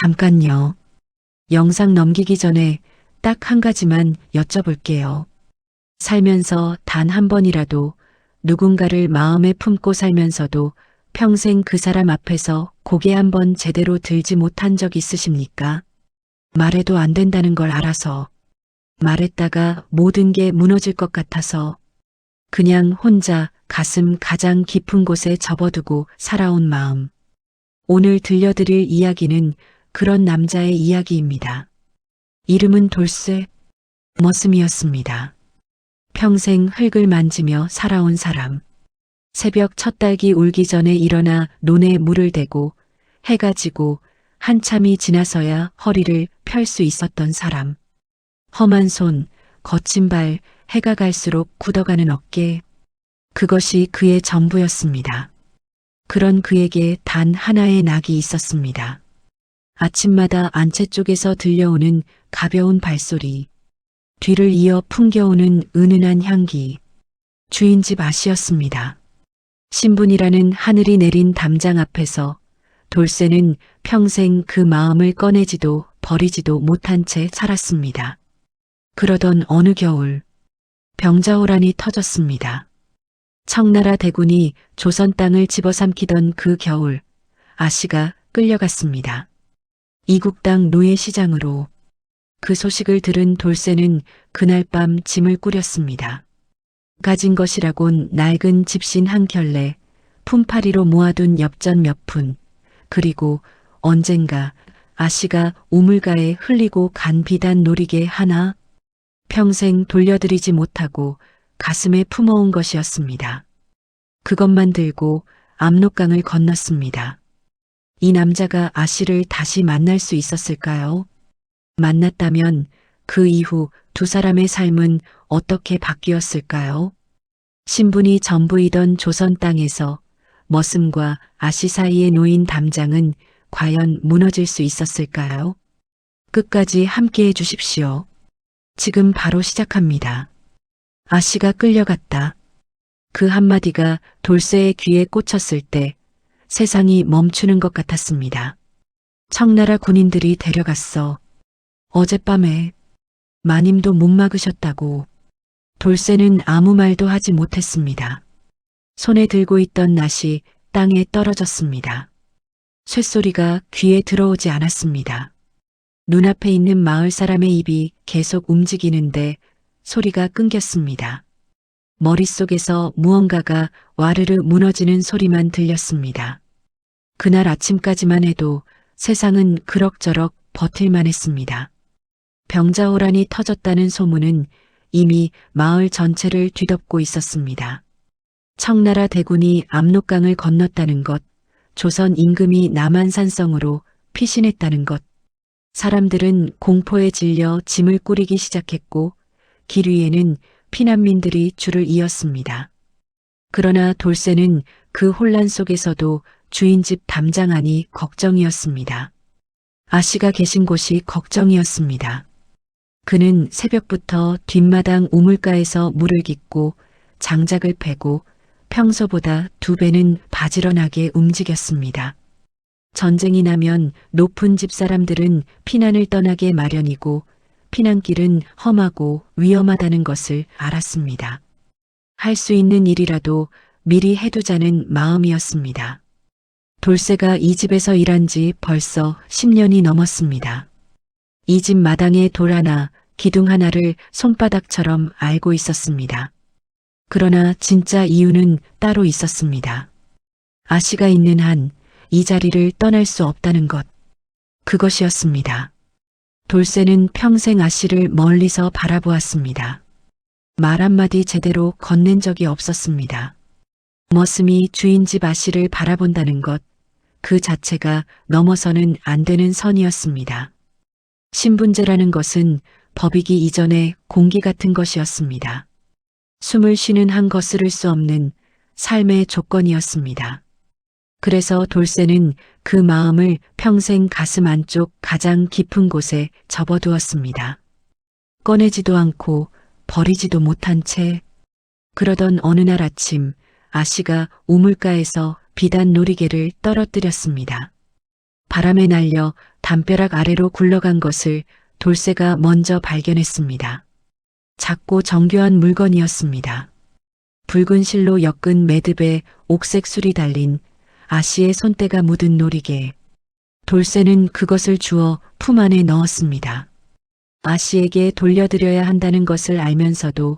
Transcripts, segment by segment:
잠깐요. 영상 넘기기 전에 딱 한 가지만 여쭤볼게요. 살면서 단 한 번이라도 누군가를 마음에 품고 살면서도 평생 그 사람 앞에서 고개 한번 제대로 들지 못한 적 있으십니까? 말해도 안 된다는 걸 알아서, 말했다가 모든 게 무너질 것 같아서 그냥 혼자 가슴 가장 깊은 곳에 접어두고 살아온 마음. 오늘 들려드릴 이야기는 그런 남자의 이야기입니다. 이름은 돌쇠 머슴이었습니다. 평생 흙을 만지며 살아온 사람. 새벽 첫 딸기 울기 전에 일어나 논에 물을 대고 해가 지고 한참이 지나서야 허리를 펼 수 있었던 사람. 험한 손, 거친 발, 해가 갈수록 굳어가는 어깨. 그것이 그의 전부였습니다. 그런 그에게 단 하나의 낙이 있었습니다. 아침마다 안채 쪽에서 들려오는 가벼운 발소리, 뒤를 이어 풍겨오는 은은한 향기. 주인집 아씨였습니다. 신분이라는 하늘이 내린 담장 앞에서 돌쇠는 평생 그 마음을 꺼내지도 버리지도 못한 채 살았습니다. 그러던 어느 겨울, 병자호란이 터졌습니다. 청나라 대군이 조선 땅을 집어삼키던 그 겨울, 아씨가 끌려갔습니다. 이국 땅 노예시장으로. 그 소식을 들은 돌쇠는 그날 밤 짐을 꾸렸습니다. 가진 것이라곤 낡은 집신 한 켤레, 품팔이로 모아둔 엽전 몇 푼, 그리고 언젠가 아씨가 우물가에 흘리고 간 비단 놀이개 하나, 평생 돌려드리지 못하고 가슴에 품어온 것이었습니다. 그것만 들고 압록강을 건넜습니다. 이 남자가 아씨를 다시 만날 수 있었을까요? 만났다면 그 이후 두 사람의 삶은 어떻게 바뀌었을까요? 신분이 전부이던 조선 땅에서 머슴과 아씨 사이에 놓인 담장은 과연 무너질 수 있었을까요? 끝까지 함께해 주십시오. 지금 바로 시작합니다. 아씨가 끌려갔다. 그 한마디가 돌쇠의 귀에 꽂혔을 때 세상이 멈추는 것 같았습니다. 청나라 군인들이 데려갔어. 어젯밤에 마님도 못 막으셨다고. 돌쇠는 아무 말도 하지 못했습니다. 손에 들고 있던 낫이 땅에 떨어졌습니다. 쇳소리가 귀에 들어오지 않았습니다. 눈앞에 있는 마을 사람의 입이 계속 움직이는데 소리가 끊겼습니다. 머릿속에서 무언가가 와르르 무너지는 소리만 들렸습니다. 그날 아침까지만 해도 세상은 그럭저럭 버틸만 했습니다. 병자호란이 터졌다는 소문은 이미 마을 전체를 뒤덮고 있었습니다. 청나라 대군이 압록강을 건넜다는 것, 조선 임금이 남한산성으로 피신했다는 것, 사람들은 공포에 질려 짐을 꾸리기 시작했고 길 위에는 피난민들이 줄을 이었습니다. 그러나 돌쇠는 그 혼란 속에서도 주인집 담장 안이 걱정이었습니다. 아씨가 계신 곳이 걱정이었습니다. 그는 새벽부터 뒷마당 우물가에서 물을 깃고 장작을 패고 평소보다 2배는 바지런하게 움직였습니다. 전쟁이 나면 높은 집 사람들은 피난을 떠나게 마련이고 피난길은 험하고 위험하다는 것을 알았습니다. 할 수 있는 일이라도 미리 해두자는 마음이었습니다. 돌쇠가 이 집에서 일한 지 벌써 10년이 넘었습니다. 이 집 마당에 돌 하나, 기둥 하나를 손바닥처럼 알고 있었습니다. 그러나 진짜 이유는 따로 있었습니다. 아씨가 있는 한 이 자리를 떠날 수 없다는 것. 그것이었습니다. 돌쇠는 평생 아씨를 멀리서 바라보았습니다. 말 한마디 제대로 건넨 적이 없었습니다. 머슴이 주인집 아씨를 바라본다는 것, 그 자체가 넘어서는 안 되는 선이었습니다. 신분제라는 것은 법이기 이전에 공기 같은 것이었습니다. 숨을 쉬는 한 거스를 수 없는 삶의 조건이었습니다. 그래서 돌쇠는 그 마음을 평생 가슴 안쪽 가장 깊은 곳에 접어두었습니다. 꺼내지도 않고 버리지도 못한 채. 그러던 어느 날 아침 아씨가 우물가에서 비단 놀이개를 떨어뜨렸습니다. 바람에 날려 담벼락 아래로 굴러간 것을 돌쇠가 먼저 발견했습니다. 작고 정교한 물건이었습니다. 붉은 실로 엮은 매듭에 옥색 술이 달린 아씨의 손때가 묻은 놀이개. 돌쇠는 그것을 주워 품 안에 넣었습니다. 아씨에게 돌려드려야 한다는 것을 알면서도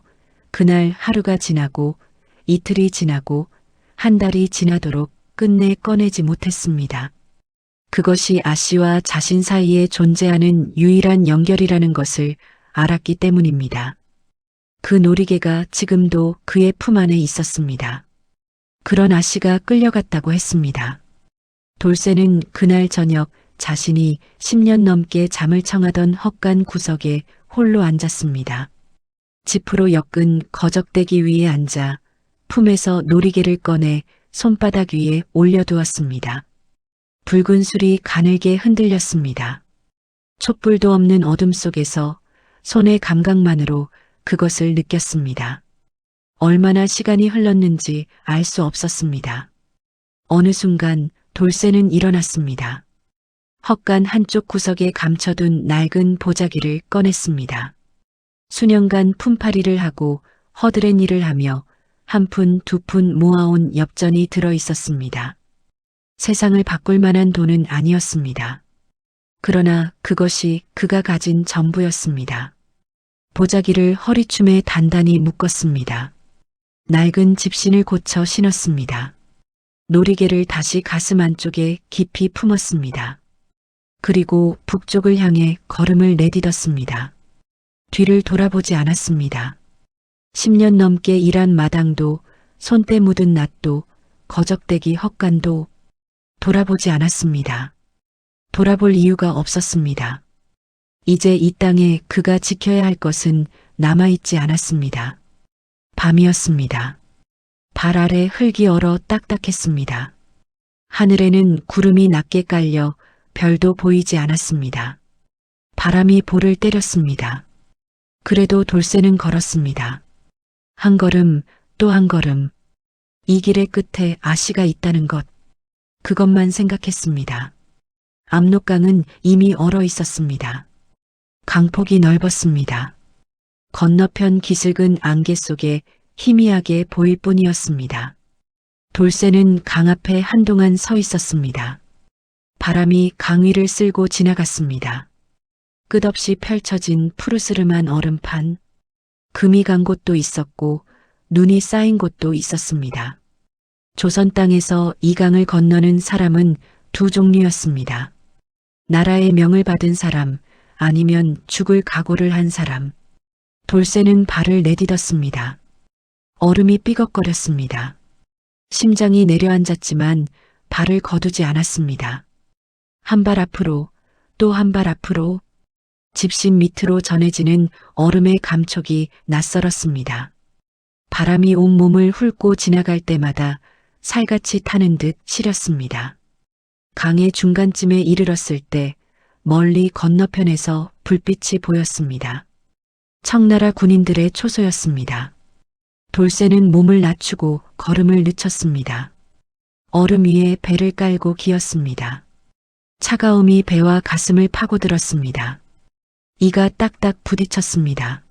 그날 하루가 지나고 이틀이 지나고 한 달이 지나도록 끝내 꺼내지 못했습니다. 그것이 아씨와 자신 사이에 존재하는 유일한 연결이라는 것을 알았기 때문입니다. 그 놀이개가 지금도 그의 품 안에 있었습니다. 그런 아씨가 끌려갔다고 했습니다. 돌쇠는 그날 저녁 자신이 10년 넘게 잠을 청하던 헛간 구석에 홀로 앉았습니다. 지프로 엮은 거적대기 위에 앉아 품에서 놀이개를 꺼내 손바닥 위에 올려두었습니다. 붉은 술이 가늘게 흔들렸습니다. 촛불도 없는 어둠 속에서 손의 감각만으로 그것을 느꼈습니다. 얼마나 시간이 흘렀는지 알 수 없었습니다. 어느 순간 돌쇠는 일어났습니다. 헛간 한쪽 구석에 감춰둔 낡은 보자기를 꺼냈습니다. 수년간 품팔이를 하고 허드렛 일을 하며 한 푼, 두 푼 모아온 엽전이 들어 있었습니다. 세상을 바꿀 만한 돈은 아니었습니다. 그러나 그것이 그가 가진 전부였습니다. 보자기를 허리춤에 단단히 묶었습니다. 낡은 집신을 고쳐 신었습니다. 놀이개를 다시 가슴 안쪽에 깊이 품었습니다. 그리고 북쪽을 향해 걸음을 내딛었습니다. 뒤를 돌아보지 않았습니다. 10년 넘게 일한 마당도 손때 묻은 낫도 거적대기 헛간도 돌아보지 않았습니다. 돌아볼 이유가 없었습니다. 이제 이 땅에 그가 지켜야 할 것은 남아있지 않았습니다. 밤이었습니다. 발 아래 흙이 얼어 딱딱했습니다. 하늘에는 구름이 낮게 깔려 별도 보이지 않았습니다. 바람이 볼을 때렸습니다. 그래도 돌쇠는 걸었습니다. 한 걸음 또 한 걸음. 이 길의 끝에 아씨가 있다는 것. 그것만 생각했습니다. 압록강은 이미 얼어 있었습니다. 강폭이 넓었습니다. 건너편 기슭은 안개 속에 희미하게 보일 뿐이었습니다. 돌쇠는 강 앞에 한동안 서 있었습니다. 바람이 강 위를 쓸고 지나갔습니다. 끝없이 펼쳐진 푸르스름한 얼음판, 금이 간 곳도 있었고 눈이 쌓인 곳도 있었습니다. 조선 땅에서 이 강을 건너는 사람은 두 종류였습니다. 나라의 명을 받은 사람, 아니면 죽을 각오를 한 사람. 돌쇠는 발을 내딛었습니다. 얼음이 삐걱거렸습니다. 심장이 내려앉았지만 발을 거두지 않았습니다. 한 발 앞으로, 또 한 발 앞으로. 집신 밑으로 전해지는 얼음의 감촉이 낯설었습니다. 바람이 온몸을 훑고 지나갈 때마다 살같이 타는 듯 시렸습니다. 강의 중간쯤에 이르렀을 때 멀리 건너편에서 불빛이 보였습니다. 청나라 군인들의 초소였습니다. 돌쇠는 몸을 낮추고 걸음을 늦췄습니다. 얼음 위에 배를 깔고 기었습니다. 차가움이 배와 가슴을 파고들었습니다. 이가 딱딱 부딪혔습니다.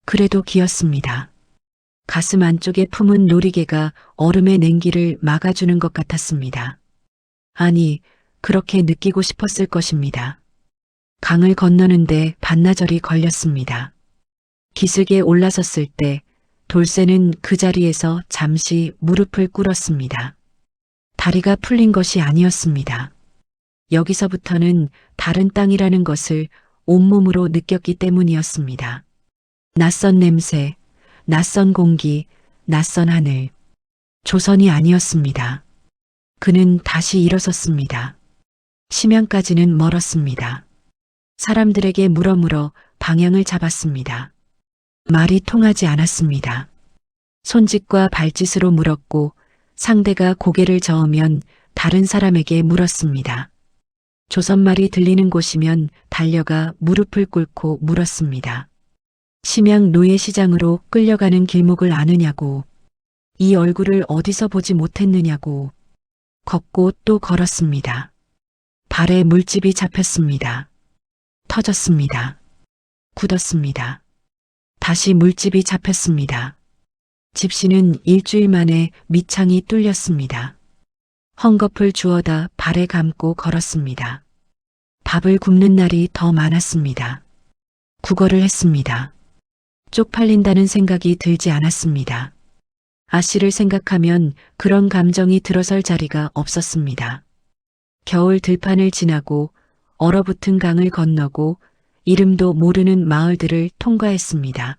그래도 기었습니다. 가슴 안쪽에 품은 놀이개가 얼음의 냉기를 막아주는 것 같았습니다. 아니, 그렇게 느끼고 싶었을 것입니다. 강을 건너는데 반나절이 걸렸습니다. 기슭에 올라섰을 때 돌쇠는 그 자리에서 잠시 무릎을 꿇었습니다. 다리가 풀린 것이 아니었습니다. 여기서부터는 다른 땅이라는 것을 온몸으로 느꼈기 때문이었습니다. 낯선 냄새, 낯선 공기, 낯선 하늘. 조선이 아니었습니다. 그는 다시 일어섰습니다. 심양까지는 멀었습니다. 사람들에게 물어 방향을 잡았습니다. 말이 통하지 않았습니다. 손짓과 발짓으로 물었고 상대가 고개를 저으면 다른 사람에게 물었습니다. 조선말이 들리는 곳이면 달려가 무릎을 꿇고 물었습니다. 심양 노예시장으로 끌려가는 길목을 아느냐고, 이 얼굴을 어디서 보지 못했느냐고. 걷고 또 걸었습니다. 발에 물집이 잡혔습니다. 터졌습니다. 굳었습니다. 다시 물집이 잡혔습니다. 집시는 일주일 만에 밑창이 뚫렸습니다. 헝겊을 주워다 발에 감고 걸었습니다. 밥을 굽는 날이 더 많았습니다. 구걸을 했습니다. 쪽팔린다는 생각이 들지 않았습니다. 아씨를 생각하면 그런 감정이 들어설 자리가 없었습니다. 겨울 들판을 지나고 얼어붙은 강을 건너고 이름도 모르는 마을들을 통과했습니다.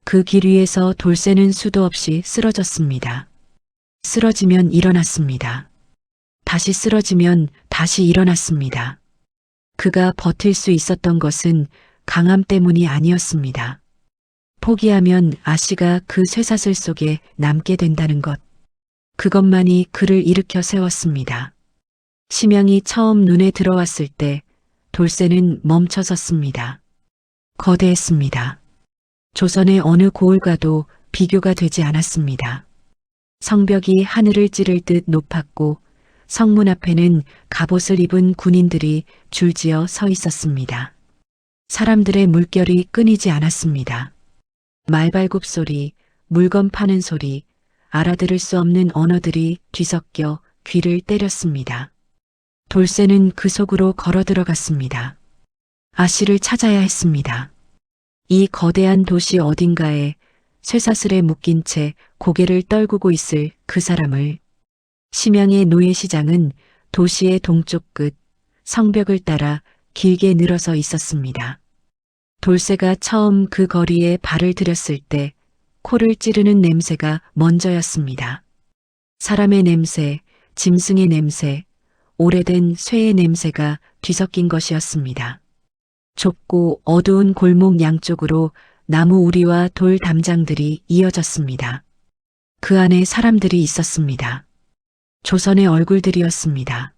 그 길 위에서 돌쇠는 수도 없이 쓰러졌습니다. 쓰러지면 일어났습니다. 다시 쓰러지면 다시 일어났습니다. 그가 버틸 수 있었던 것은 강함 때문이 아니었습니다. 포기하면 아씨가 그 쇠사슬 속에 남게 된다는 것. 그것만이 그를 일으켜 세웠습니다. 심양이 처음 눈에 들어왔을 때 돌쇠는 멈춰 섰습니다. 거대했습니다. 조선의 어느 고을과도 비교가 되지 않았습니다. 성벽이 하늘을 찌를 듯 높았고 성문 앞에는 갑옷을 입은 군인들이 줄지어 서 있었습니다. 사람들의 물결이 끊이지 않았습니다. 말발굽 소리, 물건 파는 소리, 알아들을 수 없는 언어들이 뒤섞여 귀를 때렸습니다. 돌쇠는 그 속으로 걸어 들어갔습니다. 아씨를 찾아야 했습니다. 이 거대한 도시 어딘가에 쇠사슬에 묶인 채 고개를 떨구고 있을 그 사람을. 심양의 노예시장은 도시의 동쪽 끝 성벽을 따라 길게 늘어서 있었습니다. 돌쇠가 처음 그 거리에 발을 들였을 때 코를 찌르는 냄새가 먼저였습니다. 사람의 냄새, 짐승의 냄새, 오래된 쇠의 냄새가 뒤섞인 것이었습니다. 좁고 어두운 골목 양쪽으로 나무 우리와 돌 담장들이 이어졌습니다. 그 안에 사람들이 있었습니다. 조선의 얼굴들이었습니다.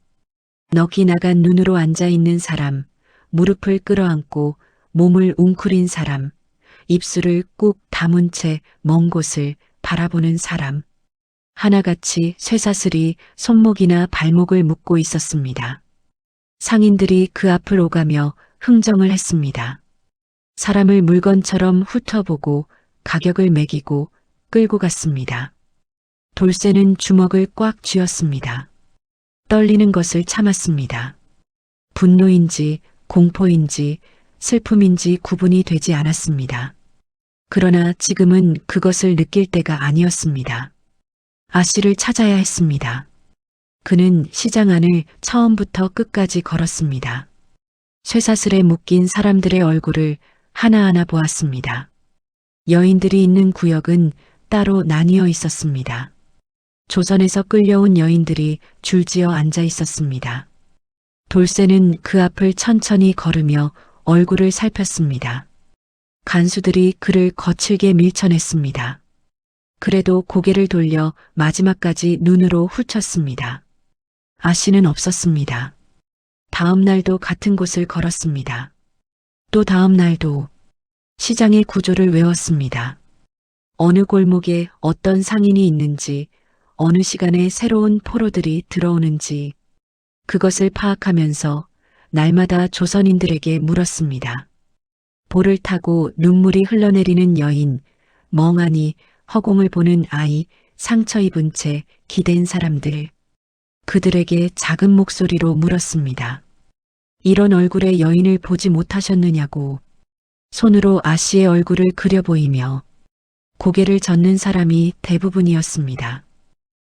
넋이 나간 눈으로 앉아있는 사람, 무릎을 끌어안고 몸을 웅크린 사람, 입술을 꾹 다문 채 먼 곳을 바라보는 사람. 하나같이 쇠사슬이 손목이나 발목을 묶고 있었습니다. 상인들이 그 앞을 오가며 흥정을 했습니다. 사람을 물건처럼 훑어보고 가격을 매기고 끌고 갔습니다. 돌쇠는 주먹을 꽉 쥐었습니다. 떨리는 것을 참았습니다. 분노인지 공포인지 슬픔인지 구분이 되지 않았습니다. 그러나 지금은 그것을 느낄 때가 아니었습니다. 아씨를 찾아야 했습니다. 그는 시장 안을 처음부터 끝까지 걸었습니다. 쇠사슬에 묶인 사람들의 얼굴을 하나하나 보았습니다. 여인들이 있는 구역은 따로 나뉘어 있었습니다. 조선에서 끌려온 여인들이 줄지어 앉아 있었습니다. 돌쇠는 그 앞을 천천히 걸으며 얼굴을 살폈습니다. 간수들이 그를 거칠게 밀쳐냈습니다. 그래도 고개를 돌려 마지막까지 눈으로 훑었습니다. 아씨는 없었습니다. 다음 날도 같은 곳을 걸었습니다. 또 다음 날도 시장의 구조를 외웠습니다. 어느 골목에 어떤 상인이 있는지, 어느 시간에 새로운 포로들이 들어오는지 그것을 파악하면서 날마다 조선인들에게 물었습니다. 볼을 타고 눈물이 흘러내리는 여인, 멍하니 허공을 보는 아이, 상처 입은 채 기댄 사람들. 그들에게 작은 목소리로 물었습니다. 이런 얼굴의 여인을 보지 못하셨느냐고. 손으로 아씨의 얼굴을 그려 보이며 고개를 젓는 사람이 대부분이었습니다.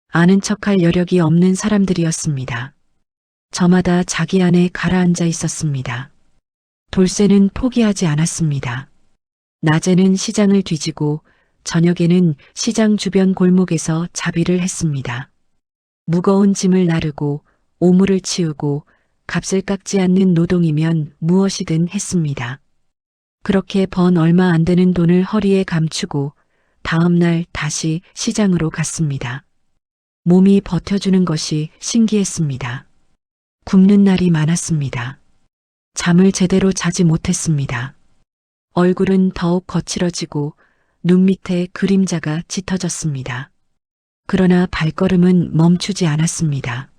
아는 척할 여력이 없는 사람들이었습니다. 저마다 자기 안에 가라앉아 있었습니다. 돌쇠는 포기하지 않았습니다. 낮에는 시장을 뒤지고 저녁에는 시장 주변 골목에서 자비를 했습니다. 무거운 짐을 나르고 오물을 치우고 값을 깎지 않는 노동이면 무엇이든 했습니다. 그렇게 번 얼마 안 되는 돈을 허리에 감추고 다음 날 다시 시장으로 갔습니다. 몸이 버텨주는 것이 신기했습니다. 굶는 날이 많았습니다. 잠을 제대로 자지 못했습니다. 얼굴은 더욱 거칠어지고 눈 밑에 그림자가 짙어졌습니다. 그러나 발걸음은 멈추지 않았습니다.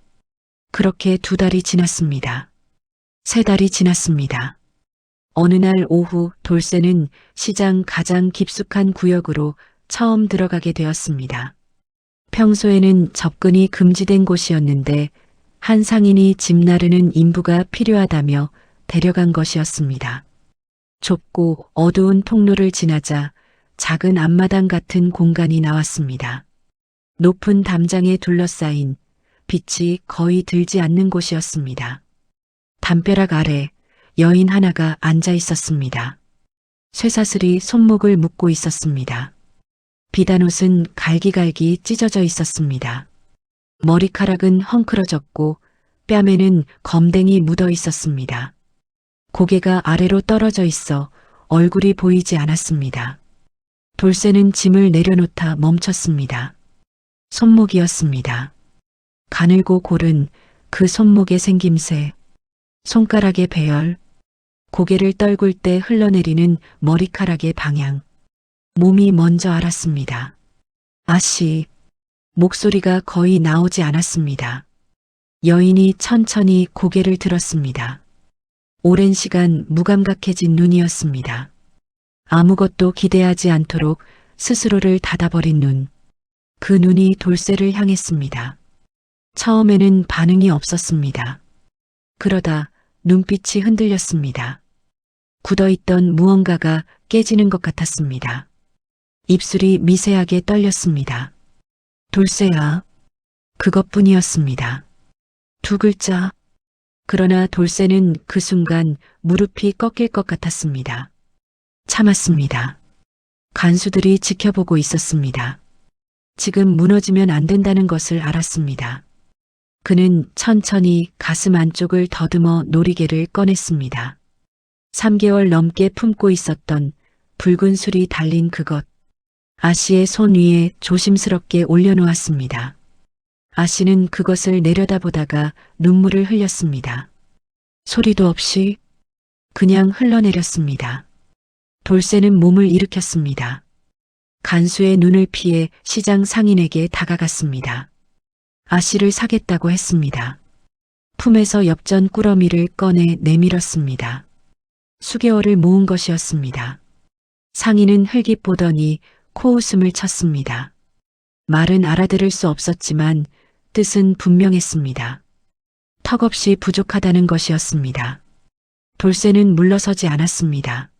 그렇게 2달이 지났습니다. 3달이 지났습니다. 어느 날 오후 돌쇠는 시장 가장 깊숙한 구역으로 처음 들어가게 되었습니다. 평소에는 접근이 금지된 곳이었는데 한 상인이 집 나르는 인부가 필요하다며 데려간 것이었습니다. 좁고 어두운 통로를 지나자 작은 앞마당 같은 공간이 나왔습니다. 높은 담장에 둘러싸인 빛이 거의 들지 않는 곳이었습니다. 담벼락 아래 여인 하나가 앉아 있었습니다. 쇠사슬이 손목을 묶고 있었습니다. 비단옷은 갈기갈기 찢어져 있었습니다. 머리카락은 헝클어졌고 뺨에는 검댕이 묻어 있었습니다. 고개가 아래로 떨어져 있어 얼굴이 보이지 않았습니다. 돌쇠는 짐을 내려놓다 멈췄습니다. 손목이었습니다. 가늘고 고른 그 손목의 생김새, 손가락의 배열, 고개를 떨굴 때 흘러내리는 머리카락의 방향, 몸이 먼저 알았습니다. 아씨, 목소리가 거의 나오지 않았습니다. 여인이 천천히 고개를 들었습니다. 오랜 시간 무감각해진 눈이었습니다. 아무것도 기대하지 않도록 스스로를 닫아버린 눈. 그 눈이 돌쇠를 향했습니다. 처음에는 반응이 없었습니다. 그러다 눈빛이 흔들렸습니다. 굳어있던 무언가가 깨지는 것 같았습니다. 입술이 미세하게 떨렸습니다. 돌쇠야. 그것뿐이었습니다. 2글자. 그러나 돌쇠는 그 순간 무릎이 꺾일 것 같았습니다. 참았습니다. 간수들이 지켜보고 있었습니다. 지금 무너지면 안 된다는 것을 알았습니다. 그는 천천히 가슴 안쪽을 더듬어 놀이개를 꺼냈습니다. 3개월 넘게 품고 있었던 붉은 술이 달린 그것. 아씨의 손 위에 조심스럽게 올려놓았습니다. 아씨는 그것을 내려다보다가 눈물을 흘렸습니다. 소리도 없이 그냥 흘러내렸습니다. 돌쇠는 몸을 일으켰습니다. 간수의 눈을 피해 시장 상인에게 다가갔습니다. 아씨를 사겠다고 했습니다. 품에서 엽전 꾸러미를 꺼내 내밀었습니다. 수개월을 모은 것이었습니다. 상인은 흘깃보더니 코웃음을 쳤습니다. 말은 알아들을 수 없었지만 뜻은 분명했습니다. 턱없이 부족하다는 것이었습니다. 돌쇠는 물러서지 않았습니다.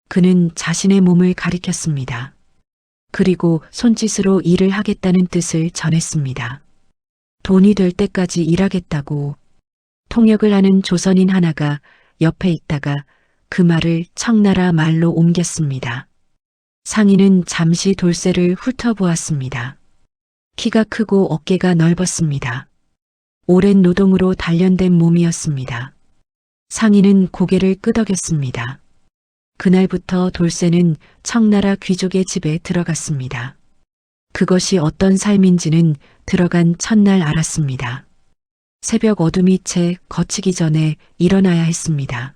그는 자신의 몸을 가리켰습니다. 그리고 손짓으로 일을 하겠다는 뜻을 전했습니다. 돈이 될 때까지 일하겠다고. 통역을 하는 조선인 하나가 옆에 있다가 그 말을 청나라 말로 옮겼습니다. 상인은 잠시 돌쇠를 훑어보았습니다. 키가 크고 어깨가 넓었습니다. 오랜 노동으로 단련된 몸이었습니다. 상인은 고개를 끄덕였습니다. 그날부터 돌쇠는 청나라 귀족의 집에 들어갔습니다. 그것이 어떤 삶인지는 들어간 첫날 알았습니다. 새벽 어둠이 채 걷히기 전에 일어나야 했습니다.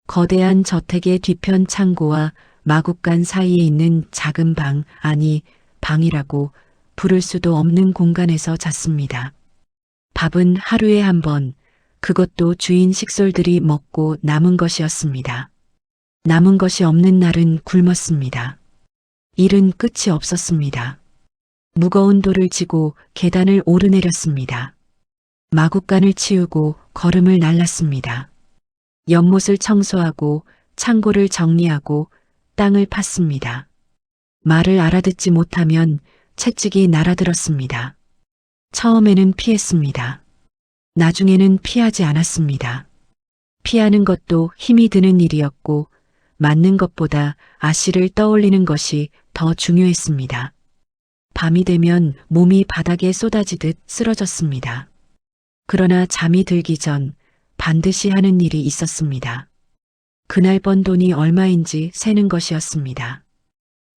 거대한 저택의 뒤편 창고와 마구간 사이에 있는 작은 방, 아니 방이라고 부를 수도 없는 공간에서 잤습니다. 밥은 하루에 한 번, 그것도 주인 식솔들이 먹고 남은 것이었습니다. 남은 것이 없는 날은 굶었습니다. 일은 끝이 없었습니다. 무거운 돌을 지고 계단을 오르내렸습니다. 마구간을 치우고 거름을 날랐습니다. 연못을 청소하고 창고를 정리하고 땅을 팠습니다. 말을 알아듣지 못하면 채찍이 날아들었습니다. 처음에는 피했습니다. 나중에는 피하지 않았습니다. 피하는 것도 힘이 드는 일이었고 맞는 것보다 아씨를 떠올리는 것이 더 중요했습니다. 밤이 되면 몸이 바닥에 쏟아지듯 쓰러졌습니다. 그러나 잠이 들기 전 반드시 하는 일이 있었습니다. 그날 번 돈이 얼마인지 세는 것이었습니다.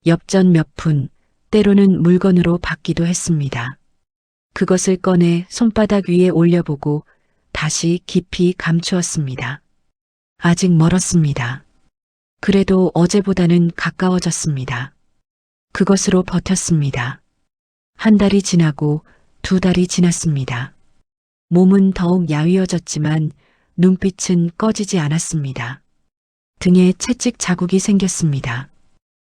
엽전 몇 푼, 때로는 물건으로 받기도 했습니다. 그것을 꺼내 손바닥 위에 올려보고 다시 깊이 감추었습니다. 아직 멀었습니다. 그래도 어제보다는 가까워졌습니다. 그것으로 버텼습니다. 1달이 지나고 2달이 지났습니다. 몸은 더욱 야위어졌지만 눈빛은 꺼지지 않았습니다. 등에 채찍 자국이 생겼습니다.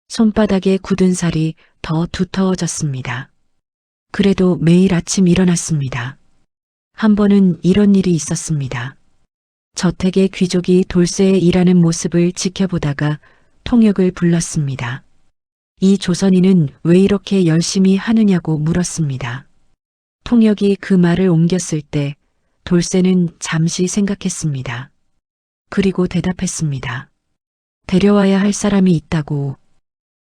손바닥에 굳은 살이 더 두터워졌습니다. 그래도 매일 아침 일어났습니다. 한 번은 이런 일이 있었습니다. 저택의 귀족이 돌쇠의 일하는 모습을 지켜보다가 통역을 불렀습니다. 이 조선인은 왜 이렇게 열심히 하느냐고 물었습니다. 통역이 그 말을 옮겼을 때 돌쇠는 잠시 생각했습니다. 그리고 대답했습니다. 데려와야 할 사람이 있다고.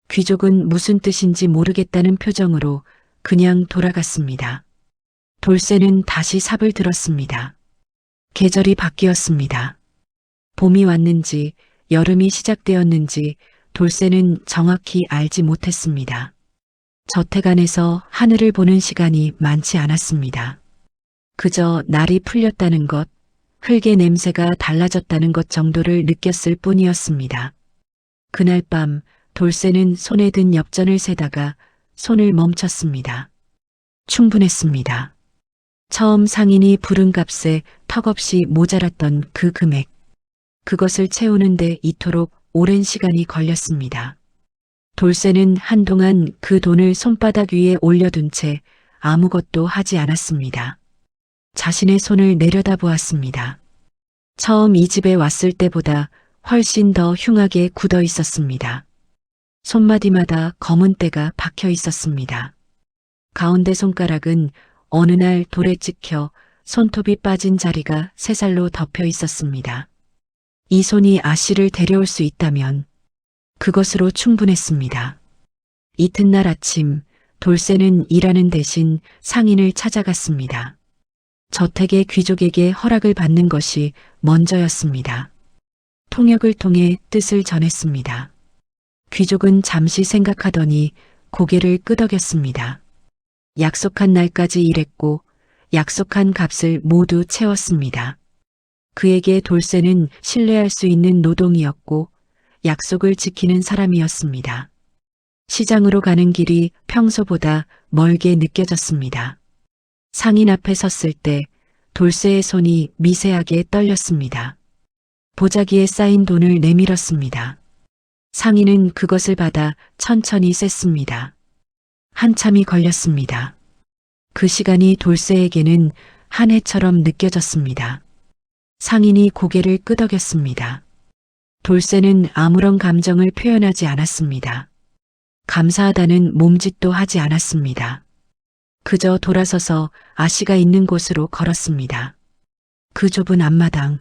귀족은 무슨 뜻인지 모르겠다는 표정으로 그냥 돌아갔습니다. 돌쇠는 다시 삽을 들었습니다. 계절이 바뀌었습니다. 봄이 왔는지 여름이 시작되었는지 돌쇠는 정확히 알지 못했습니다. 저택 안에서 하늘을 보는 시간이 많지 않았습니다. 그저 날이 풀렸다는 것, 흙의 냄새가 달라졌다는 것 정도를 느꼈을 뿐이었습니다. 그날 밤 돌쇠는 손에 든 엽전을 세다가 손을 멈췄습니다. 충분했습니다. 처음 상인이 부른 값에 턱없이 모자랐던 그 금액. 그것을 채우는데 이토록 오랜 시간이 걸렸습니다. 돌쇠는 한동안 그 돈을 손바닥 위에 올려둔 채 아무것도 하지 않았습니다. 자신의 손을 내려다보았습니다. 처음 이 집에 왔을 때보다 훨씬 더 흉하게 굳어 있었습니다. 손마디마다 검은 때가 박혀 있었습니다. 가운데 손가락은 어느 날 돌에 찍혀 손톱이 빠진 자리가 새살로 덮여 있었습니다. 이 손이 아씨를 데려올 수 있다면 그것으로 충분했습니다. 이튿날 아침 돌쇠는 일하는 대신 상인을 찾아갔습니다. 저택의 귀족에게 허락을 받는 것이 먼저였습니다. 통역을 통해 뜻을 전했습니다. 귀족은 잠시 생각하더니 고개를 끄덕였습니다. 약속한 날까지 일했고 약속한 값을 모두 채웠습니다. 그에게 돌쇠는 신뢰할 수 있는 노동이었고 약속을 지키는 사람이었습니다. 시장으로 가는 길이 평소보다 멀게 느껴졌습니다. 상인 앞에 섰을 때 돌쇠의 손이 미세하게 떨렸습니다. 보자기에 쌓인 돈을 내밀었습니다. 상인은 그것을 받아 천천히 셌습니다. 한참이 걸렸습니다. 그 시간이 돌쇠에게는 한 해처럼 느껴졌습니다. 상인이 고개를 끄덕였습니다. 돌쇠는 아무런 감정을 표현하지 않았습니다. 감사하다는 몸짓도 하지 않았습니다. 그저 돌아서서 아씨가 있는 곳으로 걸었습니다. 그 좁은 앞마당,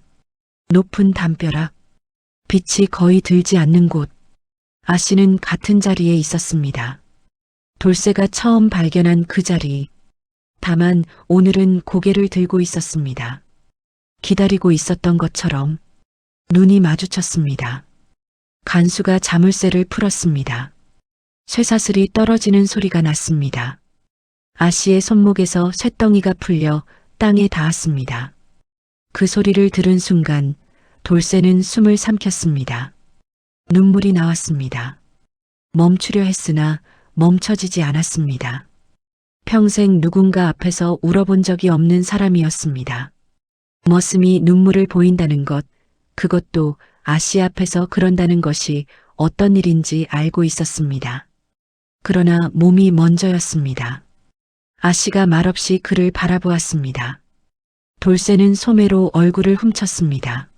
높은 담벼락, 빛이 거의 들지 않는 곳, 아씨는 같은 자리에 있었습니다. 돌쇠가 처음 발견한 그 자리, 다만 오늘은 고개를 들고 있었습니다. 기다리고 있었던 것처럼 눈이 마주쳤습니다. 간수가 자물쇠를 풀었습니다. 쇠사슬이 떨어지는 소리가 났습니다. 아씨의 손목에서 쇠덩이가 풀려 땅에 닿았습니다. 그 소리를 들은 순간 돌쇠는 숨을 삼켰습니다. 눈물이 나왔습니다. 멈추려 했으나 멈춰지지 않았습니다. 평생 누군가 앞에서 울어본 적이 없는 사람이었습니다. 머슴이 눈물을 보인다는 것, 그것도 아씨 앞에서 그런다는 것이 어떤 일인지 알고 있었습니다. 그러나 몸이 먼저였습니다. 아씨가 말없이 그를 바라보았습니다. 돌쇠는 소매로 얼굴을 훔쳤습니다.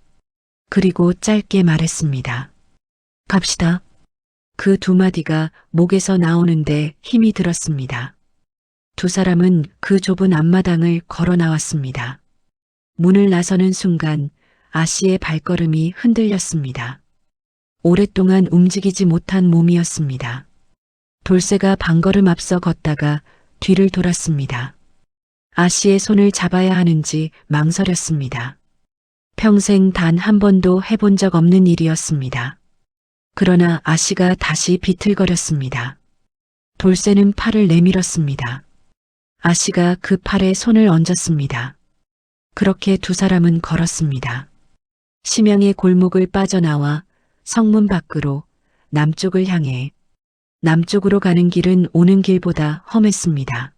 그리고 짧게 말했습니다. 갑시다. 그 두 마디가 목에서 나오는데 힘이 들었습니다. 두 사람은 그 좁은 앞마당을 걸어 나왔습니다. 문을 나서는 순간 아씨의 발걸음이 흔들렸습니다. 오랫동안 움직이지 못한 몸이었습니다. 돌쇠가 반걸음 앞서 걷다가 뒤를 돌았습니다. 아씨의 손을 잡아야 하는지 망설였습니다. 평생 단 한 번도 해본 적 없는 일이었습니다. 그러나 아씨가 다시 비틀거렸습니다. 돌쇠는 팔을 내밀었습니다. 아씨가 그 팔에 손을 얹었습니다. 그렇게 두 사람은 걸었습니다. 심양의 골목을 빠져나와 성문 밖으로 남쪽을 향해 남쪽으로 가는 길은 오는 길보다 험했습니다.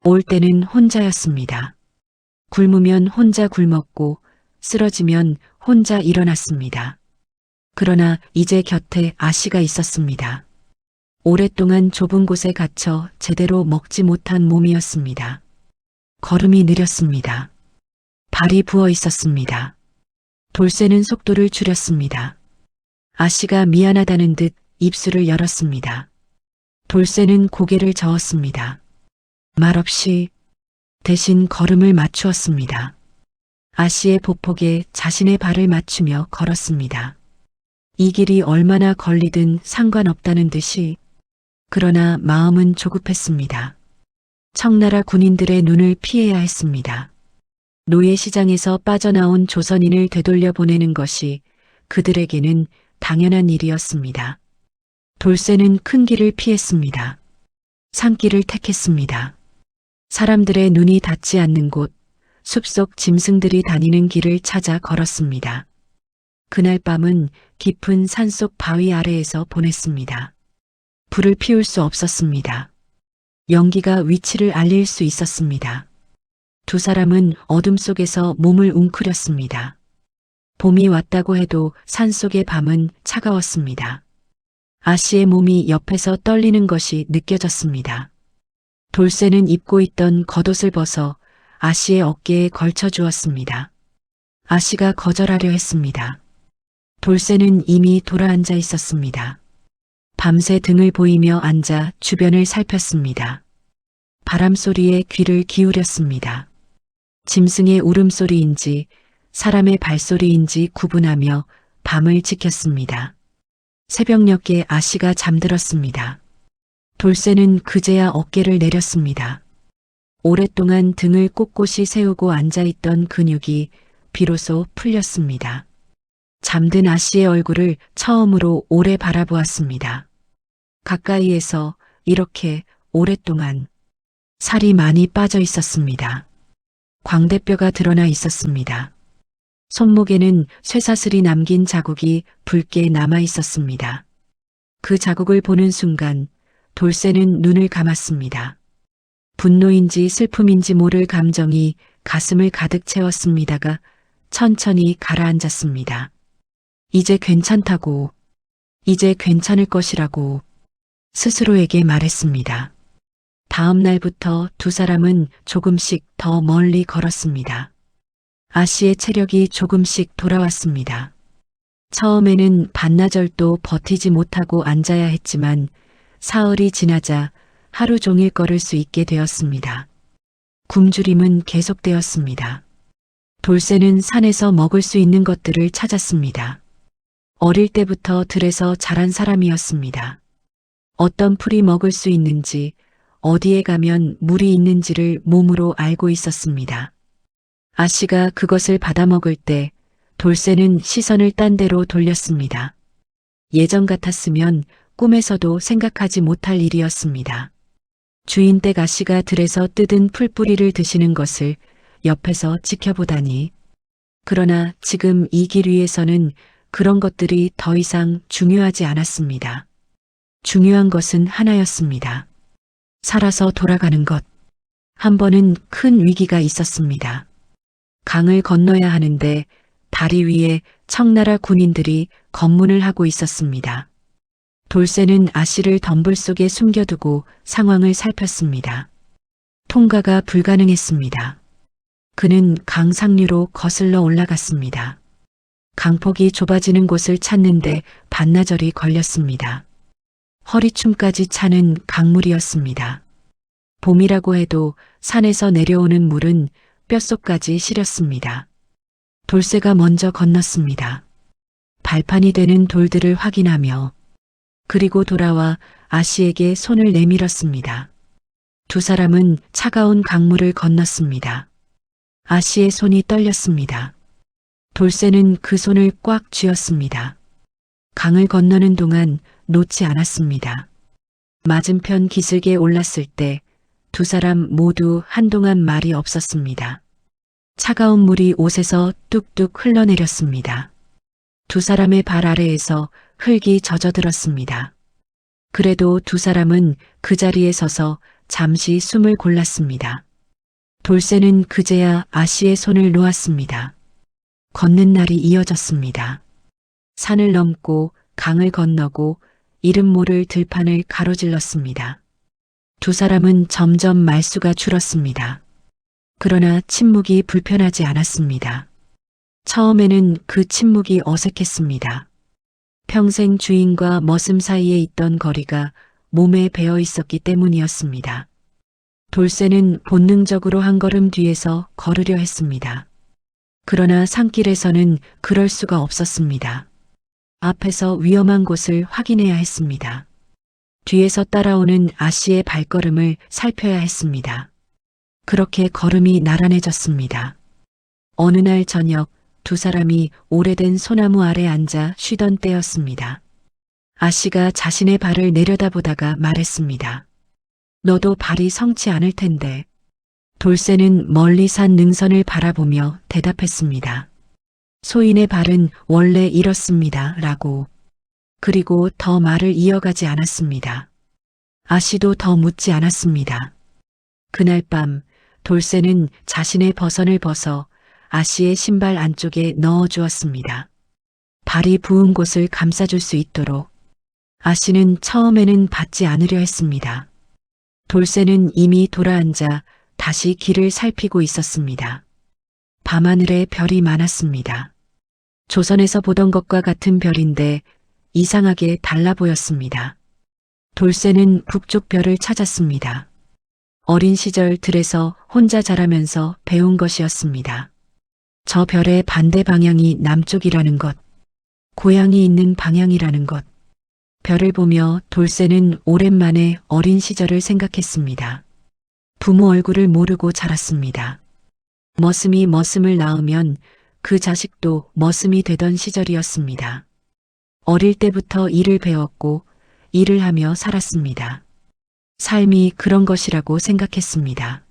올 때는 혼자였습니다. 굶으면 혼자 굶었고 쓰러지면 혼자 일어났습니다. 그러나 이제 곁에 아씨가 있었습니다. 오랫동안 좁은 곳에 갇혀 제대로 먹지 못한 몸이었습니다. 걸음이 느렸습니다. 발이 부어 있었습니다. 돌쇠는 속도를 줄였습니다. 아씨가 미안하다는 듯 입술을 열었습니다. 돌쇠는 고개를 저었습니다. 말없이 대신 걸음을 맞추었습니다. 아씨의 보폭에 자신의 발을 맞추며 걸었습니다. 이 길이 얼마나 걸리든 상관없다는 듯이. 그러나 마음은 조급했습니다. 청나라 군인들의 눈을 피해야 했습니다. 노예시장에서 빠져나온 조선인을 되돌려 보내는 것이 그들에게는 당연한 일이었습니다. 돌쇠는 큰 길을 피했습니다. 산길을 택했습니다. 사람들의 눈이 닿지 않는 곳, 숲속 짐승들이 다니는 길을 찾아 걸었습니다. 그날 밤은 깊은 산속 바위 아래에서 보냈습니다. 불을 피울 수 없었습니다. 연기가 위치를 알릴 수 있었습니다. 두 사람은 어둠 속에서 몸을 웅크렸습니다. 봄이 왔다고 해도 산속의 밤은 차가웠습니다. 아씨의 몸이 옆에서 떨리는 것이 느껴졌습니다. 돌쇠는 입고 있던 겉옷을 벗어 아씨의 어깨에 걸쳐 주었습니다. 아씨가 거절하려 했습니다. 돌쇠는 이미 돌아앉아 있었습니다. 밤새 등을 보이며 앉아 주변을 살폈습니다. 바람 소리에 귀를 기울였습니다. 짐승의 울음소리인지 사람의 발소리인지 구분하며 밤을 지켰습니다. 새벽녘에 아씨가 잠들었습니다. 돌쇠는 그제야 어깨를 내렸습니다. 오랫동안 등을 꼿꼿이 세우고 앉아있던 근육이 비로소 풀렸습니다. 잠든 아씨의 얼굴을 처음으로 오래 바라보았습니다. 가까이에서 이렇게 오랫동안 살이 많이 빠져 있었습니다. 광대뼈가 드러나 있었습니다. 손목에는 쇠사슬이 남긴 자국이 붉게 남아 있었습니다. 그 자국을 보는 순간 돌쇠는 눈을 감았습니다. 분노인지 슬픔인지 모를 감정이 가슴을 가득 채웠습니다가 천천히 가라앉았습니다. 이제 괜찮다고, 이제 괜찮을 것이라고 스스로에게 말했습니다. 다음 날부터 두 사람은 조금씩 더 멀리 걸었습니다. 아씨의 체력이 조금씩 돌아왔습니다. 처음에는 반나절도 버티지 못하고 앉아야 했지만 사흘이 지나자 하루 종일 걸을 수 있게 되었습니다. 굶주림은 계속되었습니다. 돌쇠는 산에서 먹을 수 있는 것들을 찾았습니다. 어릴 때부터 들에서 자란 사람이었습니다. 어떤 풀이 먹을 수 있는지, 어디에 가면 물이 있는지를 몸으로 알고 있었습니다. 아씨가 그것을 받아먹을 때 돌쇠는 시선을 딴 데로 돌렸습니다. 예전 같았으면 꿈에서도 생각하지 못할 일이었습니다. 주인 댁 아씨가 들에서 뜯은 풀뿌리를 드시는 것을 옆에서 지켜보다니. 그러나 지금 이 길 위에서는 그런 것들이 더 이상 중요하지 않았습니다. 중요한 것은 하나였습니다. 살아서 돌아가는 것. 한 번은 큰 위기가 있었습니다. 강을 건너야 하는데 다리 위에 청나라 군인들이 검문을 하고 있었습니다. 돌쇠는 아씨를 덤불 속에 숨겨두고 상황을 살폈습니다. 통과가 불가능했습니다. 그는 강 상류로 거슬러 올라갔습니다. 강폭이 좁아지는 곳을 찾는데 반나절이 걸렸습니다. 허리춤까지 차는 강물이었습니다. 봄이라고 해도 산에서 내려오는 물은 뼛속까지 시렸습니다. 돌쇠가 먼저 건넜습니다. 발판이 되는 돌들을 확인하며 그리고 돌아와 아씨에게 손을 내밀었습니다. 두 사람은 차가운 강물을 건넜습니다. 아씨의 손이 떨렸습니다. 돌쇠는 그 손을 꽉 쥐었습니다. 강을 건너는 동안 놓지 않았습니다. 맞은편 기슭에 올랐을 때 두 사람 모두 한동안 말이 없었습니다. 차가운 물이 옷에서 뚝뚝 흘러내렸습니다. 두 사람의 발 아래에서 흙이 젖어들었습니다. 그래도 두 사람은 그 자리에 서서 잠시 숨을 골랐습니다. 돌쇠는 그제야 아씨의 손을 놓았습니다. 걷는 날이 이어졌습니다. 산을 넘고 강을 건너고 이름 모를 들판을 가로질렀습니다. 두 사람은 점점 말수가 줄었습니다. 그러나 침묵이 불편하지 않았습니다. 처음에는 그 침묵이 어색했습니다. 평생 주인과 머슴 사이에 있던 거리가 몸에 배어 있었기 때문이었습니다. 돌쇠는 본능적으로 한 걸음 뒤에서 걸으려 했습니다. 그러나 산길에서는 그럴 수가 없었습니다. 앞에서 위험한 곳을 확인해야 했습니다. 뒤에서 따라오는 아씨의 발걸음을 살펴야 했습니다. 그렇게 걸음이 나란해졌습니다. 어느 날 저녁 두 사람이 오래된 소나무 아래 앉아 쉬던 때였습니다. 아씨가 자신의 발을 내려다보다가 말했습니다. 너도 발이 성치 않을 텐데. 돌쇠는 멀리 산 능선을 바라보며 대답했습니다. 소인의 발은 원래 이렇습니다. 라고. 그리고 더 말을 이어가지 않았습니다. 아씨도 더 묻지 않았습니다. 그날 밤 돌쇠는 자신의 버선을 벗어 아씨의 신발 안쪽에 넣어 주었습니다. 발이 부은 곳을 감싸줄 수 있도록. 아씨는 처음에는 받지 않으려 했습니다. 돌쇠는 이미 돌아앉아 다시 길을 살피고 있었습니다. 밤하늘에 별이 많았습니다. 조선에서 보던 것과 같은 별인데 이상하게 달라 보였습니다. 돌쇠는 북쪽 별을 찾았습니다. 어린 시절 들에서 혼자 자라면서 배운 것이었습니다. 저 별의 반대 방향이 남쪽이라는 것, 고향이 있는 방향이라는 것. 별을 보며 돌쇠는 오랜만에 어린 시절을 생각했습니다. 부모 얼굴을 모르고 자랐습니다. 머슴이 머슴을 낳으면 그 자식도 머슴이 되던 시절이었습니다. 어릴 때부터 일을 배웠고 일을 하며 살았습니다. 삶이 그런 것이라고 생각했습니다.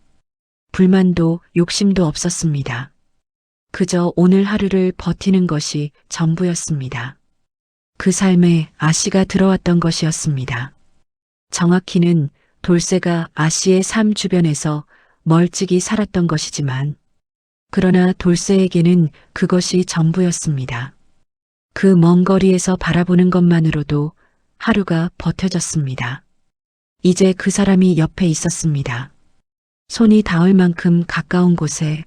불만도 욕심도 없었습니다. 그저 오늘 하루를 버티는 것이 전부였습니다. 그 삶에 아씨가 들어왔던 것이었습니다. 정확히는 돌쇠가 아씨의 삶 주변에서 멀찍이 살았던 것이지만, 그러나 돌쇠에게는 그것이 전부였습니다. 그 먼 거리에서 바라보는 것만으로도 하루가 버텨졌습니다. 이제 그 사람이 옆에 있었습니다. 손이 닿을 만큼 가까운 곳에,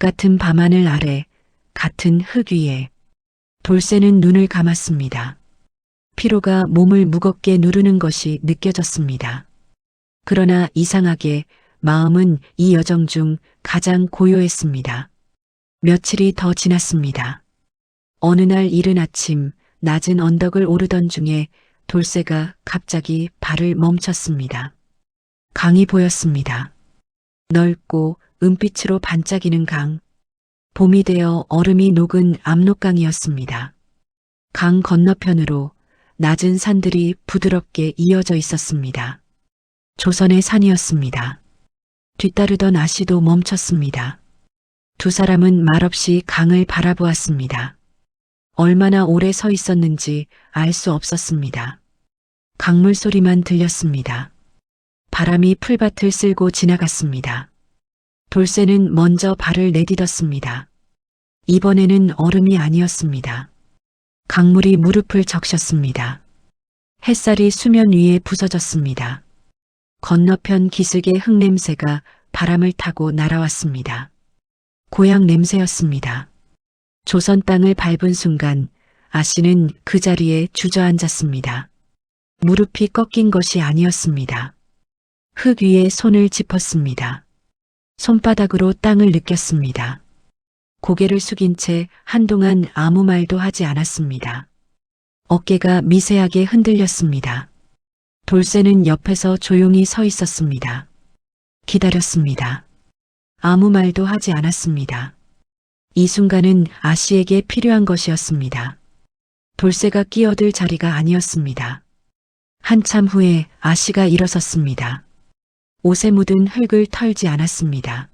같은 밤하늘 아래, 같은 흙 위에. 돌쇠는 눈을 감았습니다. 피로가 몸을 무겁게 누르는 것이 느껴졌습니다. 그러나 이상하게 마음은 이 여정 중 가장 고요했습니다. 며칠이 더 지났습니다. 어느 날 이른 아침 낮은 언덕을 오르던 중에 돌쇠가 갑자기 발을 멈췄습니다. 강이 보였습니다. 넓고 은빛으로 반짝이는 강. 봄이 되어 얼음이 녹은 압록강이었습니다. 강 건너편으로 낮은 산들이 부드럽게 이어져 있었습니다. 조선의 산이었습니다. 뒤따르던 아씨도 멈췄습니다. 두 사람은 말없이 강을 바라보았습니다. 얼마나 오래 서 있었는지 알 수 없었습니다. 강물 소리만 들렸습니다. 바람이 풀밭을 쓸고 지나갔습니다. 돌쇠는 먼저 발을 내딛었습니다. 이번에는 얼음이 아니었습니다. 강물이 무릎을 적셨습니다. 햇살이 수면 위에 부서졌습니다. 건너편 기슭의 흙냄새가 바람을 타고 날아왔습니다. 고향 냄새였습니다. 조선 땅을 밟은 순간 아씨는 그 자리에 주저앉았습니다. 무릎이 꺾인 것이 아니었습니다. 흙 위에 손을 짚었습니다. 손바닥으로 땅을 느꼈습니다. 고개를 숙인 채 한동안 아무 말도 하지 않았습니다. 어깨가 미세하게 흔들렸습니다. 돌쇠는 옆에서 조용히 서 있었습니다. 기다렸습니다. 아무 말도 하지 않았습니다. 이 순간은 아씨에게 필요한 것이었습니다. 돌쇠가 끼어들 자리가 아니었습니다. 한참 후에 아씨가 일어섰습니다. 옷에 묻은 흙을 털지 않았습니다.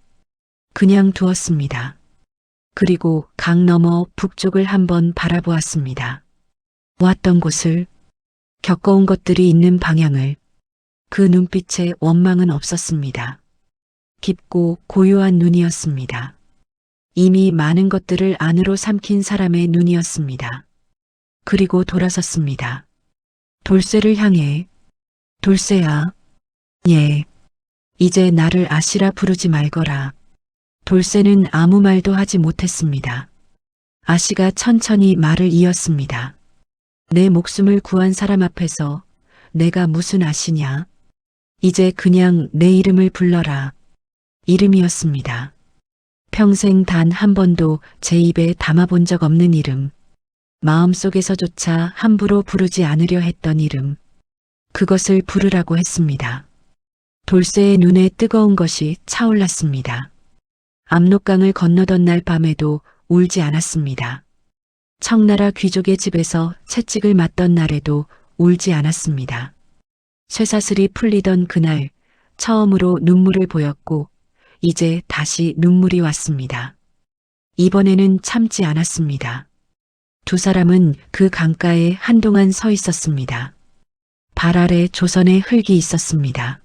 그냥 두었습니다. 그리고 강 너머 북쪽을 한번 바라보았습니다. 왔던 곳을, 겪어온 것들이 있는 방향을. 그 눈빛에 원망은 없었습니다. 깊고 고요한 눈이었습니다. 이미 많은 것들을 안으로 삼킨 사람의 눈이었습니다. 그리고 돌아섰습니다. 돌쇠를 향해 돌쇠야, 예, 이제 나를 아씨라 부르지 말거라. 돌쇠는 아무 말도 하지 못했습니다. 아씨가 천천히 말을 이었습니다. 내 목숨을 구한 사람 앞에서 내가 무슨 아씨냐? 이제 그냥 내 이름을 불러라. 이름이었습니다. 평생 단 한 번도 제 입에 담아본 적 없는 이름. 마음속에서조차 함부로 부르지 않으려 했던 이름. 그것을 부르라고 했습니다. 돌쇠의 눈에 뜨거운 것이 차올랐습니다. 압록강을 건너던 날 밤에도 울지 않았습니다. 청나라 귀족의 집에서 채찍을 맞던 날에도 울지 않았습니다. 쇠사슬이 풀리던 그날 처음으로 눈물을 보였고 이제 다시 눈물이 왔습니다. 이번에는 참지 않았습니다. 두 사람은 그 강가에 한동안 서 있었습니다. 발 아래 조선의 흙이 있었습니다.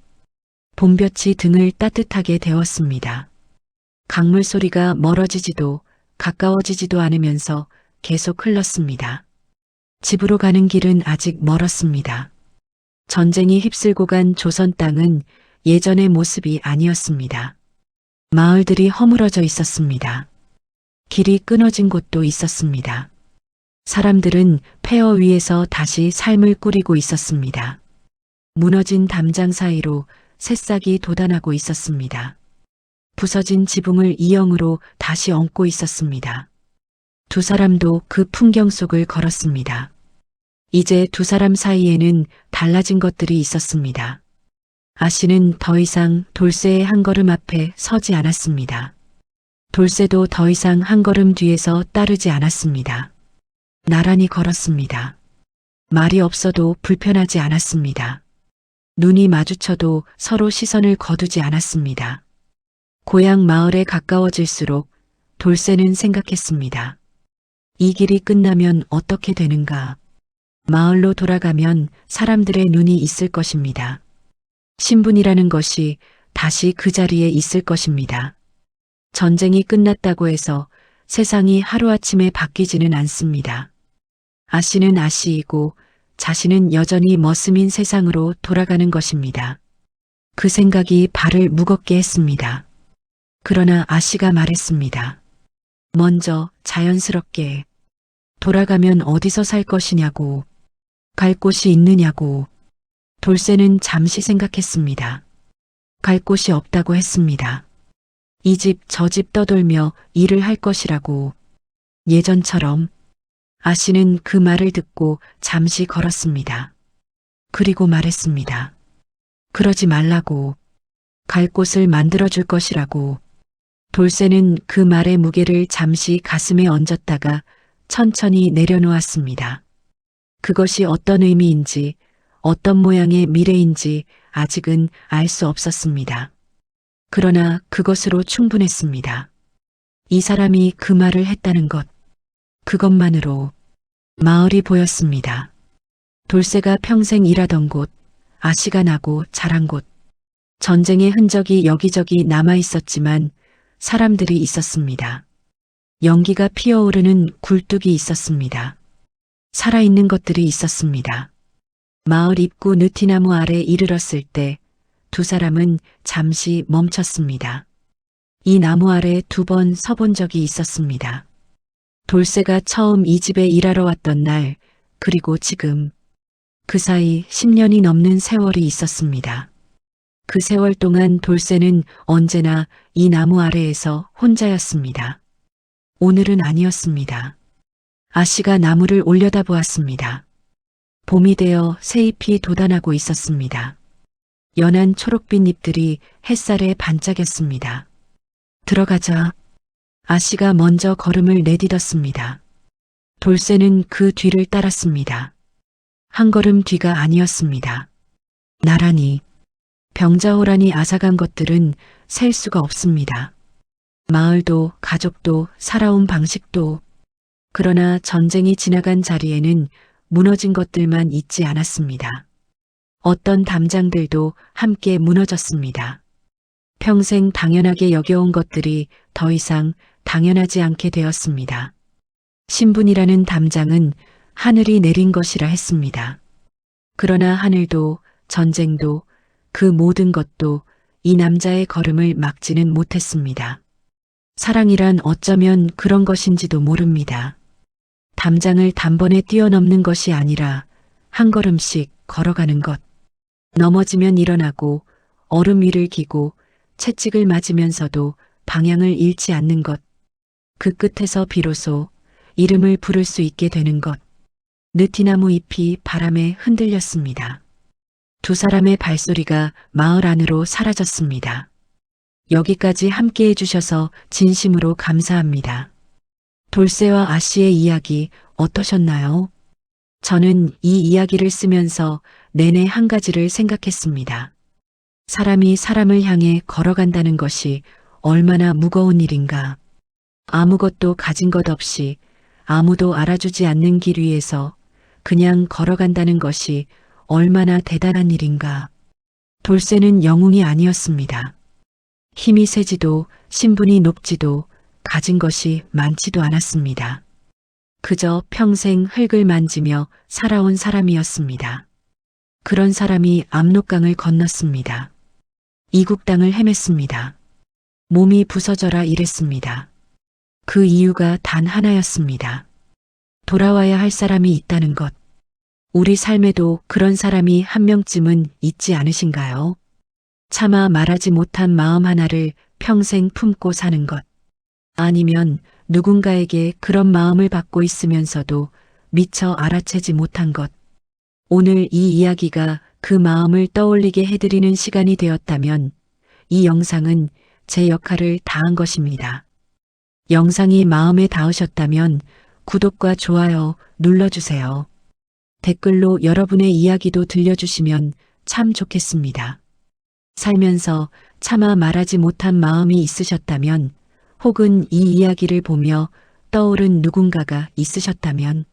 봄볕이 등을 따뜻하게 데웠습니다. 강물 소리가 멀어지지도 가까워지지도 않으면서 계속 흘렀습니다. 집으로 가는 길은 아직 멀었습니다. 전쟁이 휩쓸고 간 조선 땅은 예전의 모습이 아니었습니다. 마을들이 허물어져 있었습니다. 길이 끊어진 곳도 있었습니다. 사람들은 폐허 위에서 다시 삶을 꾸리고 있었습니다. 무너진 담장 사이로 새싹이 돋아나고 있었습니다. 부서진 지붕을 이형으로 다시 얹고 있었습니다. 두 사람도 그 풍경 속을 걸었습니다. 이제 두 사람 사이에는 달라진 것들이 있었습니다. 아씨는 더 이상 돌쇠의 한 걸음 앞에 서지 않았습니다. 돌쇠도 더 이상 한 걸음 뒤에서 따르지 않았습니다. 나란히 걸었습니다. 말이 없어도 불편하지 않았습니다. 눈이 마주쳐도 서로 시선을 거두지 않았습니다. 고향 마을에 가까워질수록 돌쇠는 생각했습니다. 이 길이 끝나면 어떻게 되는가? 마을로 돌아가면 사람들의 눈이 있을 것입니다. 신분이라는 것이 다시 그 자리에 있을 것입니다. 전쟁이 끝났다고 해서 세상이 하루아침에 바뀌지는 않습니다. 아씨는 아씨이고 자신은 여전히 머슴인 세상으로 돌아가는 것입니다. 그 생각이 발을 무겁게 했습니다. 그러나 아씨가 말했습니다. 먼저 자연스럽게 돌아가면 어디서 살 것이냐고, 갈 곳이 있느냐고. 돌쇠는 잠시 생각했습니다. 갈 곳이 없다고 했습니다. 이 집 저 집 떠돌며 일을 할 것이라고. 예전처럼. 아씨는 그 말을 듣고 잠시 걸었습니다. 그리고 말했습니다. 그러지 말라고. 갈 곳을 만들어줄 것이라고. 돌쇠는 그 말의 무게를 잠시 가슴에 얹었다가 천천히 내려놓았습니다. 그것이 어떤 의미인지, 어떤 모양의 미래인지 아직은 알 수 없었습니다. 그러나 그것으로 충분했습니다. 이 사람이 그 말을 했다는 것, 그것만으로 마을이 보였습니다. 돌쇠가 평생 일하던 곳, 아씨가 나고 자란 곳, 전쟁의 흔적이 여기저기 남아 있었지만 사람들이 있었습니다. 연기가 피어오르는 굴뚝이 있었습니다. 살아있는 것들이 있었습니다. 마을 입구 느티나무 아래 이르렀을 때 두 사람은 잠시 멈췄습니다. 이 나무 아래 2번 서본 적이 있었습니다. 돌쇠가 처음 이 집에 일하러 왔던 날, 그리고 지금 그 사이 10년이 넘는 세월이 있었습니다. 그 세월 동안 돌쇠는 언제나 이 나무 아래에서 혼자였습니다. 오늘은 아니었습니다. 아씨가 나무를 올려다보았습니다. 봄이 되어 새잎이 돋아나고 있었습니다. 연한 초록빛 잎들이 햇살에 반짝였습니다. 들어가자. 아씨가 먼저 걸음을 내딛었습니다. 돌쇠는 그 뒤를 따랐습니다. 한 걸음 뒤가 아니었습니다. 나란히, 병자호란이 앗아간 것들은 셀 수가 없습니다. 마을도 가족도 살아온 방식도. 그러나 전쟁이 지나간 자리에는 무너진 것들만 있지 않았습니다. 어떤 담장들도 함께 무너졌습니다. 평생 당연하게 여겨온 것들이 더 이상 당연하지 않게 되었습니다. 신분이라는 담장은 하늘이 내린 것이라 했습니다. 그러나 하늘도 전쟁도 그 모든 것도 이 남자의 걸음을 막지는 못했습니다. 사랑이란 어쩌면 그런 것인지도 모릅니다. 담장을 단번에 뛰어넘는 것이 아니라 한 걸음씩 걸어가는 것. 넘어지면 일어나고 얼음 위를 기고 채찍을 맞으면서도 방향을 잃지 않는 것. 그 끝에서 비로소 이름을 부를 수 있게 되는 것. 느티나무 잎이 바람에 흔들렸습니다. 두 사람의 발소리가 마을 안으로 사라졌습니다. 여기까지 함께 해주셔서 진심으로 감사합니다. 돌쇠와 아씨의 이야기 어떠셨나요? 저는 이 이야기를 쓰면서 내내 한 가지를 생각했습니다. 사람이 사람을 향해 걸어간다는 것이 얼마나 무거운 일인가. 아무것도 가진 것 없이 아무도 알아주지 않는 길 위에서 그냥 걸어간다는 것이 얼마나 대단한 일인가. 돌쇠는 영웅이 아니었습니다. 힘이 세지도 신분이 높지도 가진 것이 많지도 않았습니다. 그저 평생 흙을 만지며 살아온 사람이었습니다. 그런 사람이 압록강을 건넜습니다. 이국 땅을 헤맸습니다. 몸이 부서져라 일했습니다. 그 이유가 단 하나였습니다. 돌아와야 할 사람이 있다는 것. 우리 삶에도 그런 사람이 한 명쯤은 있지 않으신가요? 차마 말하지 못한 마음 하나를 평생 품고 사는 것. 아니면 누군가에게 그런 마음을 받고 있으면서도 미처 알아채지 못한 것. 오늘 이 이야기가 그 마음을 떠올리게 해드리는 시간이 되었다면 이 영상은 제 역할을 다한 것입니다. 영상이 마음에 닿으셨다면 구독과 좋아요 눌러주세요. 댓글로 여러분의 이야기도 들려주시면 참 좋겠습니다. 살면서 차마 말하지 못한 마음이 있으셨다면 혹은 이 이야기를 보며 떠오른 누군가가 있으셨다면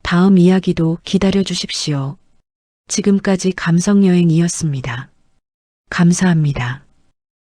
다음 이야기도 기다려 주십시오. 지금까지 감성여행이었습니다. 감사합니다.